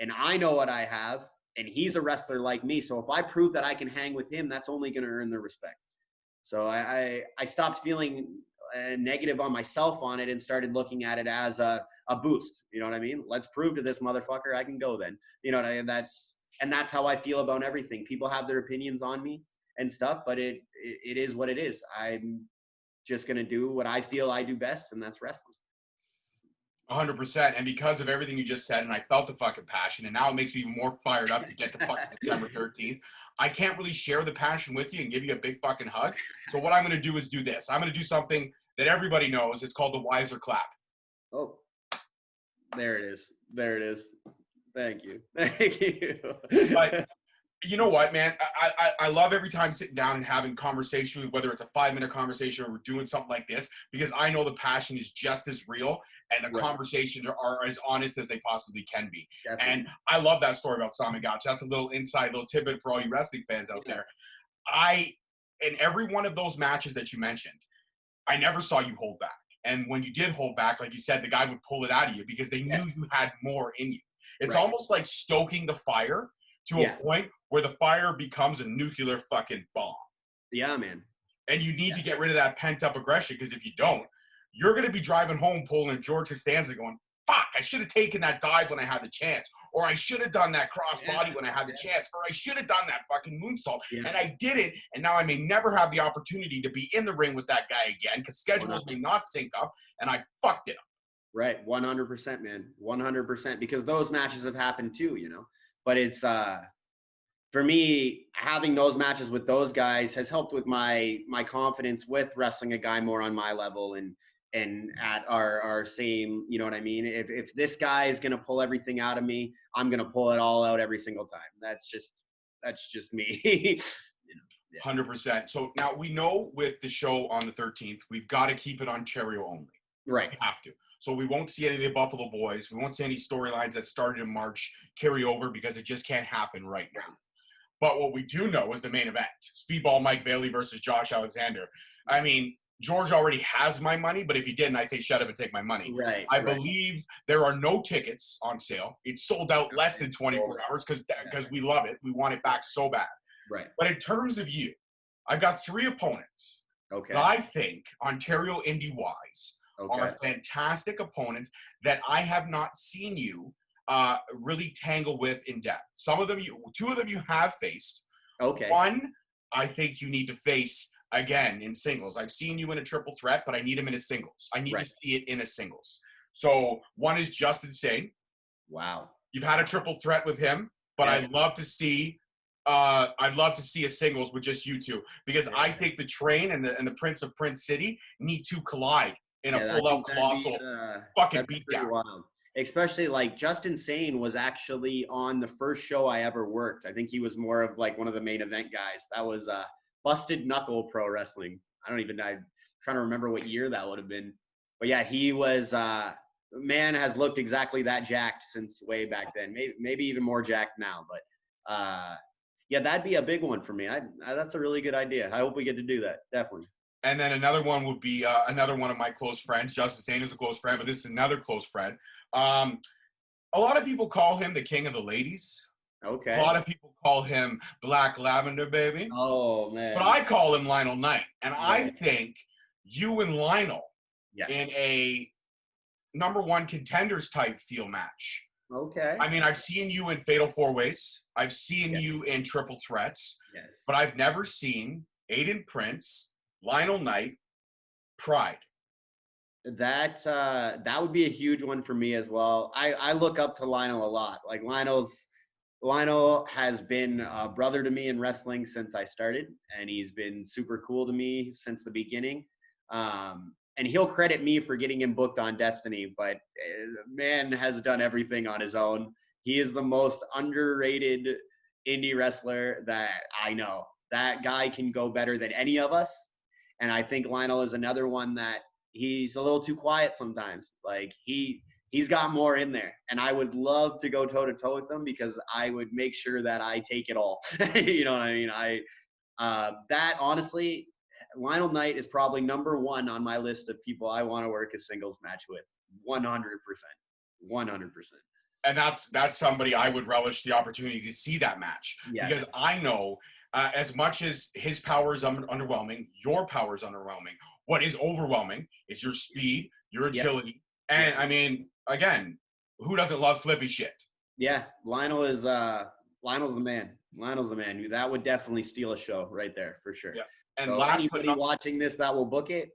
And I know what I have, and he's a wrestler like me. So if I prove that I can hang with him, that's only going to earn their respect. So I stopped feeling negative on myself on it and started looking at it as a boost. You know what I mean? Let's prove to this motherfucker I can go then. You know what I mean? That's how I feel about everything. People have their opinions on me and stuff, but it is what it is. I'm just going to do what I feel I do best, and that's wrestling. 100%. And because of everything you just said, and I felt the fucking passion, and now it makes me even more fired up to get to fucking September 13th. I can't really share the passion with you and give you a big fucking hug. So what I'm going to do is do this. I'm going to do something that everybody knows. It's called the Wiser Clap. Oh, there it is. There it is. Thank you. Thank you. But you know what, man? I love every time sitting down and having conversation, whether it's a 5-minute conversation or we're doing something like this, because I know the passion is just as real and the conversations are as honest as they possibly can be. Definitely. And I love that story about Simon Gotch. That's a little tidbit for all you wrestling fans out there. In every one of those matches that you mentioned, I never saw you hold back. And when you did hold back, like you said, the guy would pull it out of you because they knew you had more in you. It's almost like stoking the fire to a point where the fire becomes a nuclear fucking bomb. Yeah, man. And you need to get rid of that pent-up aggression, because if you don't, you're going to be driving home pulling George Costanza going, fuck, I should have taken that dive when I had the chance. Or I should have done that crossbody when I had the chance. Or I should have done that fucking moonsault. And I didn't. And now I may never have the opportunity to be in the ring with that guy again because schedules may not sync up. And I fucked it up. Right. 100%, man. 100%. Because those matches have happened too, you know. But it's, for me, having those matches with those guys has helped with my confidence with wrestling a guy more on my level and at our same, you know what I mean? If this guy is going to pull everything out of me, I'm going to pull it all out every single time. That's just me. You know, 100%. So now we know with the show on the 13th, we've got to keep it Ontario only. Right. We have to. So we won't see any of the Buffalo Boys. We won't see any storylines that started in March carry over because it just can't happen right now. But what we do know is the main event. Speedball Mike Bailey versus Josh Alexander. I mean, George already has my money, but if he didn't, I'd say shut up and take my money. Right. I believe there are no tickets on sale. It's sold out less than 24 hours because we love it. We want it back so bad. Right. But in terms of you, I've got 3 opponents that I think, Ontario indie-wise, are fantastic opponents that I have not seen you really tangle with in depth. 2 of them you have faced. Okay. 1, I think you need to face again in singles. I've seen you in a triple threat, but I need him in a singles. I need to see it in a singles. So 1 is Justin Sane. Wow. You've had a triple threat with him, but I'd love to see a singles with just you 2 because I think the Train and the Prince of Prince City need to collide in a full-out colossal fucking beatdown. Wild. Especially like Justin Sane was actually on the first show I ever worked. I think he was more of like one of the main event guys. That was Busted Knuckle Pro Wrestling. I'm trying to remember what year that would have been. But yeah, he was man has looked exactly that jacked since way back then. Maybe even more jacked now. But yeah, that'd be a big one for me. That's a really good idea. I hope we get to do that. Definitely. And then another one would be another one of my close friends. Justin Sane is a close friend, but this is another close friend. A lot of people call him the king of the ladies. Okay. A lot of people call him Black Lavender Baby. Oh, man. But I call him Lionel Knight. And I think you and Lionel in a number 1 contenders type feel match. Okay. I mean, I've seen you in Fatal 4-Ways. I've seen you in triple threats. Yes. But I've never seen Aiden Prince, Lionel Knight, Pride. That would be a huge one for me as well. I look up to Lionel a lot. Like Lionel has been a brother to me in wrestling since I started, and he's been super cool to me since the beginning. And he'll credit me for getting him booked on Destiny, but man has done everything on his own. He is the most underrated indie wrestler that I know. that guy can go better than any of us. And I think Lionel is another one that he's a little too quiet sometimes. Like he's got more in there, and I would love to go toe to toe with him because I would make sure that I take it all. You know what I mean? That honestly, Lionel Knight is probably number one on my list of people I want to work a singles match with. 100%. 100%. And that's somebody I would relish the opportunity to see that match. Yes. Because I know as much as his power is underwhelming, your power is underwhelming. What is overwhelming is your speed, your agility. Yep. And I mean, again, who doesn't love flippy shit? Yeah, Lionel's the man. Lionel's the man. That would definitely steal a show right there for sure. Yeah. And so anybody watching this that will book it,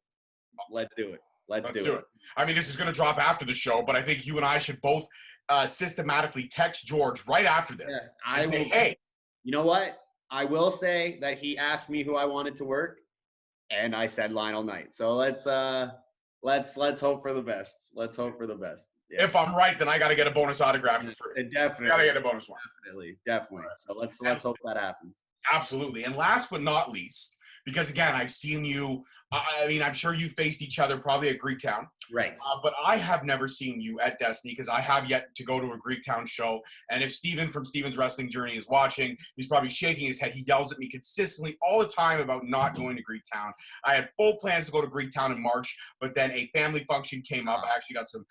let's do it. Let's do it. I mean, this is going to drop after the show, but I think you and I should both systematically text George right after this. Yeah, say, hey, you know what? I will say that he asked me who I wanted to work, and I said Lionel Knight. So let's hope for the best. Let's hope for the best. Yeah. If I'm right, then I got to get a bonus autograph for free. Definitely. I got to get a bonus one. Definitely. So let's hope that happens. Absolutely. And last but not least, because again, I've seen you, I mean, I'm sure you faced each other probably at Greektown. Right. But I have never seen you at Destiny because I have yet to go to a Greektown show. And if Steven from Steven's Wrestling Journey is watching, he's probably shaking his head. He yells at me consistently all the time about not going to Greektown. I had full plans to go to Greektown in March, but then a family function came up. I actually got some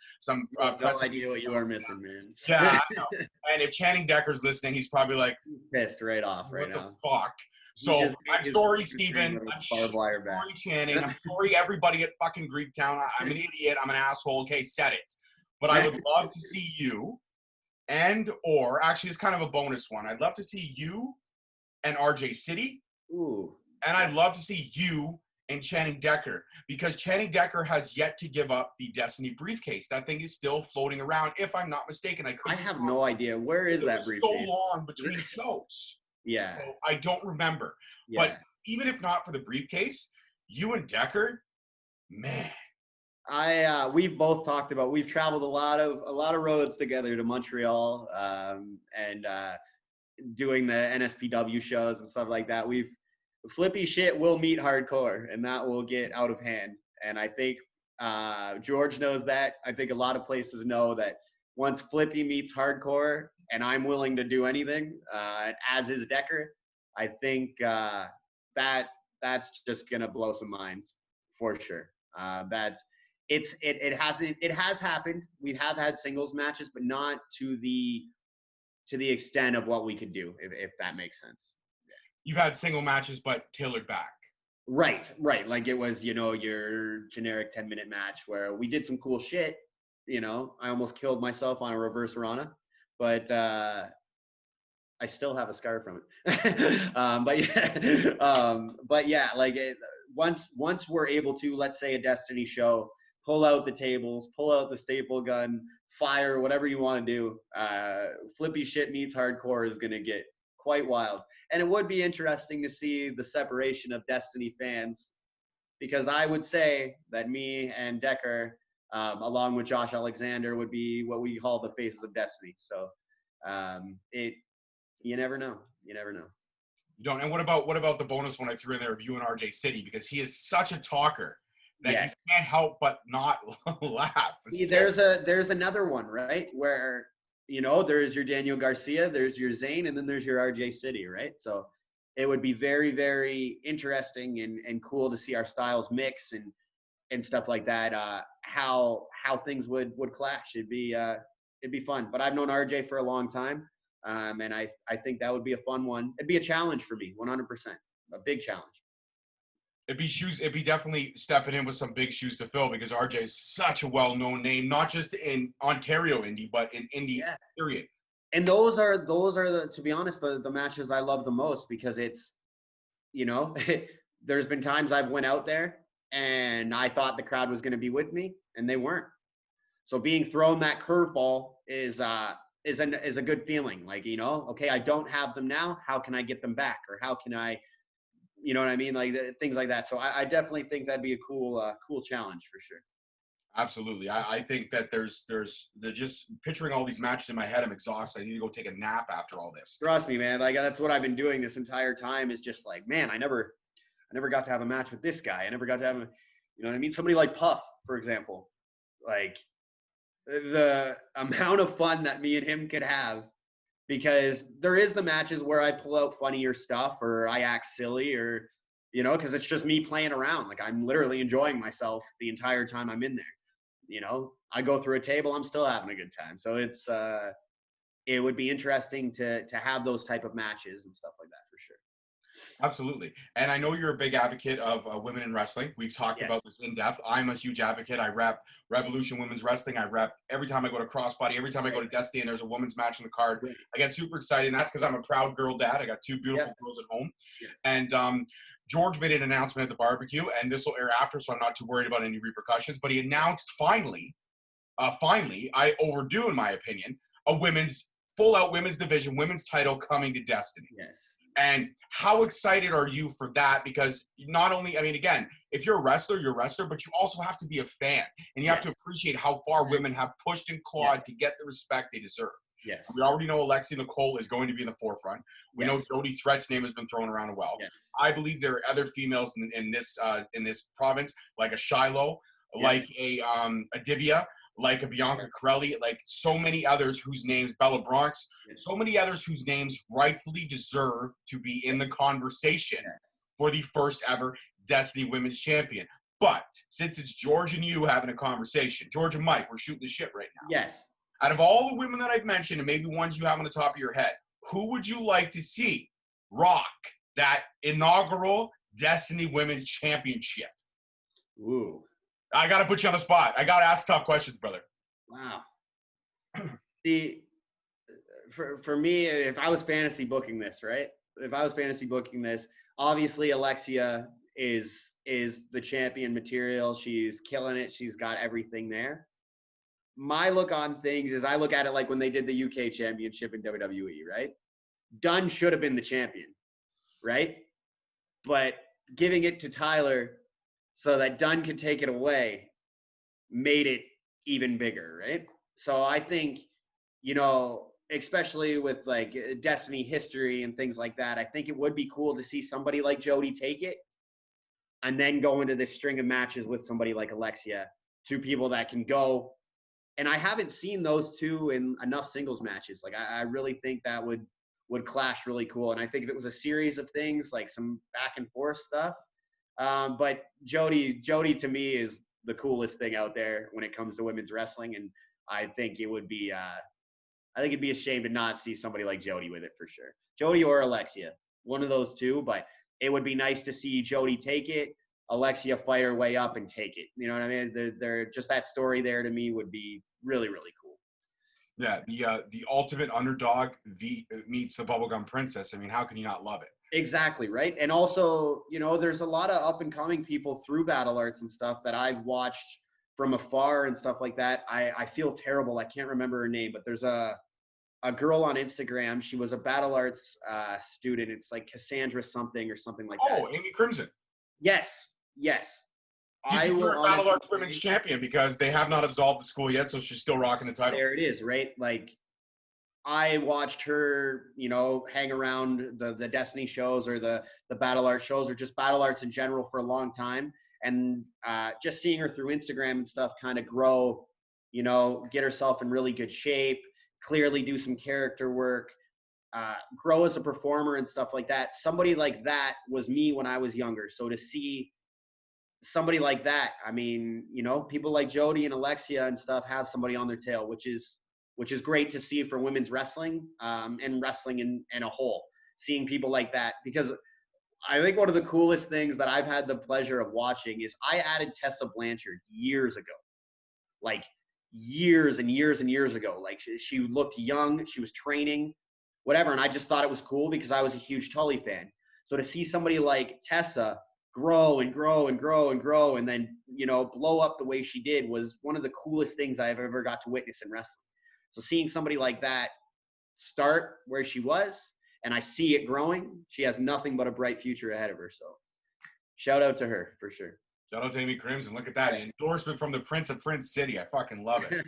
no idea what you are missing, man. Yeah, I know. And if Channing Decker's listening, he's probably like pissed right off right now. What the fuck? So I'm sorry, Steven. I'm sorry, Channing. I'm sorry, everybody at fucking Greektown. I'm an idiot. I'm an asshole. Okay, said it. But I would love to see you or actually it's kind of a bonus one. I'd love to see you and RJ City. Ooh. And I'd love to see you and Channing Decker because Channing Decker has yet to give up the Destiny briefcase. That thing is still floating around, if I'm not mistaken. I have no idea. Where is that briefcase? So long between shows. Yeah. So I don't remember. Yeah. But even if not for the briefcase, you and Decker, man. We've both talked about, we've traveled a lot of roads together to Montreal and doing the NSPW shows and stuff like that. Flippy shit will meet hardcore and that will get out of hand. And I think George knows that. I think a lot of places know that once Flippy meets hardcore and I'm willing to do anything, as is Decker, I think that's just gonna blow some minds for sure. It has happened. We have had singles matches, but not to the extent of what we could do, if that makes sense. Yeah. You've had single matches, but tailored back. Right. Like it was, your generic 10-minute match where we did some cool shit. I almost killed myself on a reverse Rana, but I still have a scar from it. But yeah, like once we're able to, let's say a Destiny show, pull out the tables, pull out the staple gun, fire, whatever you want to do. Flippy shit meets hardcore is going to get quite wild. And it would be interesting to see the separation of Destiny fans, because I would say that me and Decker, along with Josh Alexander, would be what we call the faces of Destiny. So you never know. You don't. And what about the bonus one I threw in there of you and RJ City, because he is such a talker that you can't help but not laugh. See, there's another one, right? Where, there's your Daniel Garcia, there's your Zane, and then there's your RJ City, right? So it would be very, very interesting and cool to see our styles mix and stuff like that. How things would clash. It'd be fun. But I've known RJ for a long time. And I think that would be a fun one. It'd be a challenge for me, 100%. A big challenge. It'd be definitely stepping in with some big shoes to fill, because RJ is such a well-known name, not just in Ontario indie, but in indie period. And those are the, to be honest, the matches I love the most, because it's, there's been times I've went out there and I thought the crowd was going to be with me and they weren't. So being thrown that curveball is a good feeling. Like, okay, I don't have them now. How can I get them back? Or how can I, you know what I mean? Like things like that. So I definitely think that'd be a cool challenge for sure. Absolutely. I think that there's they're just picturing all these matches in my head. I'm exhausted. I need to go take a nap after all this. Trust me, man. Like that's what I've been doing this entire time. Is just like, man, I never got to have a match with this guy. I never got to have a, you know what I mean? Somebody like Puff, for example. Like the amount of fun that me and him could have, because there is the matches where I pull out funnier stuff or I act silly, or because it's just me playing around. Like I'm literally enjoying myself the entire time I'm in there. I go through a table, I'm still having a good time. So it would be interesting to have those type of matches and stuff like that for sure. Absolutely. And I know you're a big advocate of women in wrestling. We've talked about this in depth. I'm a huge advocate. I rep Revolution Women's Wrestling. I rep every time I go to Crossbody, every time I go to Destiny and there's a women's match on the card. I get super excited. And that's because I'm a proud girl dad. I got two beautiful girls at home. And George made an announcement at the barbecue, and this will air after, so I'm not too worried about any repercussions. But he announced finally, I overdue in my opinion, a full-out women's division, women's title coming to Destiny. Yes. And how excited are you for that? Because not only, I mean, again, if you're a wrestler, but you also have to be a fan. And you have to appreciate how far women have pushed and clawed to get the respect they deserve. Yes. We already know Alexia Nicole is going to be in the forefront. We know Jody Threat's name has been thrown around as well. Yes. I believe there are other females in this province, like a Shiloh, like a Divya, like a Bianca Corelli, like so many others whose names, Bella Bronx, so many others whose names rightfully deserve to be in the conversation for the first ever Destiny Women's Champion. But since it's George and you having a conversation, George and Mike, we're shooting the shit right now. Yes. Out of all the women that I've mentioned, and maybe ones you have on the top of your head, who would you like to see rock that inaugural Destiny Women's Championship? Ooh. I got to put you on the spot. I got to ask tough questions, brother. Wow. For me, if I was fantasy booking this, right? If I was fantasy booking this, obviously Alexia is the champion material. She's killing it. She's got everything there. My look on things is I look at it like when they did the UK Championship in WWE, right? Dunn should have been the champion, right? But giving it to Tyler so that Dunn could take it away made it even bigger, right? So I think, especially with like Destiny history and things like that, I think it would be cool to see somebody like Jody take it and then go into this string of matches with somebody like Alexia, two people that can go. And I haven't seen those two in enough singles matches. Like I really think that would clash really cool. And I think if it was a series of things, like some back and forth stuff, but Jody to me is the coolest thing out there when it comes to women's wrestling. And I think it would be, it'd be a shame to not see somebody like Jody with it for sure. Jody or Alexia, one of those two, but it would be nice to see Jody take it, Alexia fight her way up and take it. You know what I mean? They're just that story there to me would be really, really cool. Yeah, the ultimate underdog meets the bubblegum princess. I mean, how can you not love it? Exactly, right? And also, there's a lot of up-and-coming people through Battle Arts and stuff that I've watched from afar and stuff like that. I feel terrible. I can't remember her name, but there's a girl on Instagram. She was a Battle Arts student. It's like Cassandra something or something like that. Oh, Amy Crimson. Yes. She's the current Battle Arts Women's Champion because they have not absolved the school yet, so she's still rocking the title. There it is, right? Like, I watched her, hang around the Destiny shows or the Battle Arts shows or just Battle Arts in general for a long time. And just seeing her through Instagram and stuff kind of grow, get herself in really good shape, clearly do some character work, grow as a performer and stuff like that. Somebody like that was me when I was younger. So to see somebody like that, I mean, people like Jody and Alexia and stuff have somebody on their tail, which is great to see for women's wrestling and wrestling in a whole, seeing people like that. Because I think one of the coolest things that I've had the pleasure of watching is I added Tessa Blanchard years ago, like years and years and years ago. Like she looked young, she was training, whatever. And I just thought it was cool because I was a huge Tully fan. So to see somebody like Tessa grow and grow and grow and grow and then, blow up the way she did was one of the coolest things I've ever got to witness in wrestling. So seeing somebody like that start where she was, and I see it growing, she has nothing but a bright future ahead of her. So shout out to her for sure. Shout out to Amy Crimson. Look at that. An endorsement from the Prince of Prince City. I fucking love it.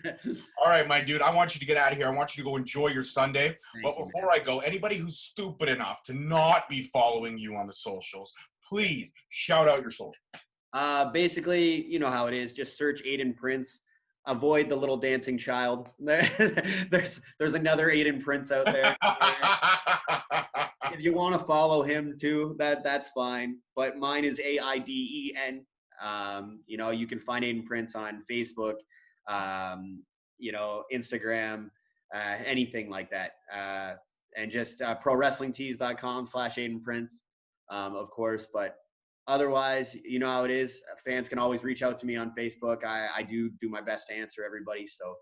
All right, my dude. I want you to get out of here. I want you to go enjoy your Sunday. But before I go, anybody who's stupid enough to not be following you on the socials, please shout out your socials. Basically, you know how it is. Just search Aiden Prince. Avoid the little dancing child. There's another Aiden Prince out there. If you want to follow him too, that's fine. But mine is AIDEN. You know, you can find Aiden Prince on Facebook, you know, Instagram, anything like that. And just prowrestlingtees.com/Aiden Prince, of course. But otherwise, you know how it is. Fans can always reach out to me on Facebook. I do my best to answer everybody. So,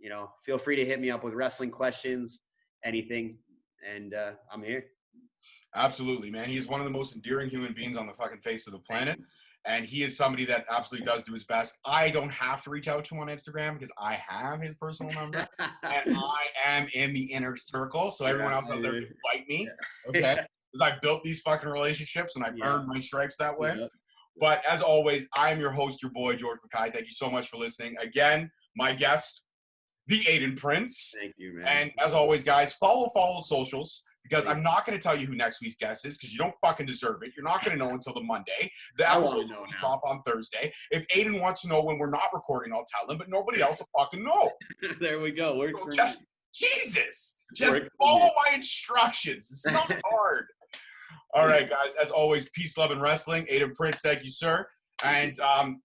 you know, feel free to hit me up with wrestling questions, anything. And I'm here. Absolutely, man. He is one of the most endearing human beings on the fucking face of the planet. And he is somebody that absolutely does do his best. I don't have to reach out to him on Instagram because I have his personal number. And I am in the inner circle. So everyone else out there can fight me. Okay? Because I built these fucking relationships and I've earned my stripes that way. But as always, I am your host, your boy, George Mackay. Thank you so much for listening. Again, my guest, the Aiden Prince. Thank you, man. And as always, guys, follow the socials because I'm not going to tell you who next week's guest is because you don't fucking deserve it. You're not going to know until the Monday. The episode's going to drop on Thursday. If Aiden wants to know when we're not recording, I'll tell him, but nobody else will fucking know. There we go. So Jesus. Just follow my instructions. It's not hard. All right, guys. As always, peace, love, and wrestling. Aiden Prince, thank you, sir. And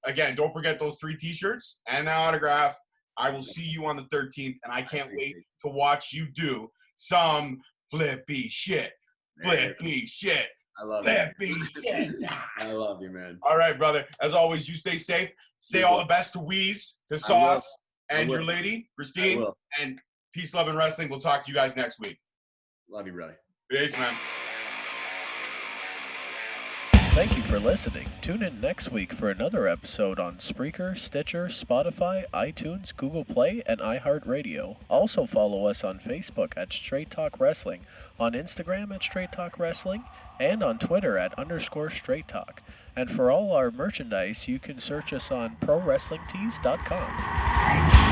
again, don't forget those 3 T-shirts and the autograph. I will see you on the 13th, and I can't wait to watch you do some flippy shit. Flippy shit. I love flippy shit. I love you, man. All right, brother. As always, you stay safe. Say all the best to Wheeze, to Sauce, and your lady, Christine. And peace, love, and wrestling. We'll talk to you guys next week. Love you, brother. Peace, man. Thank you for listening. Tune in next week for another episode on Spreaker, Stitcher, Spotify, iTunes, Google Play, and iHeartRadio. Also follow us on Facebook at Straight Talk Wrestling, on Instagram at Straight Talk Wrestling, and on Twitter at _Straight Talk. And for all our merchandise, you can search us on ProWrestlingTees.com.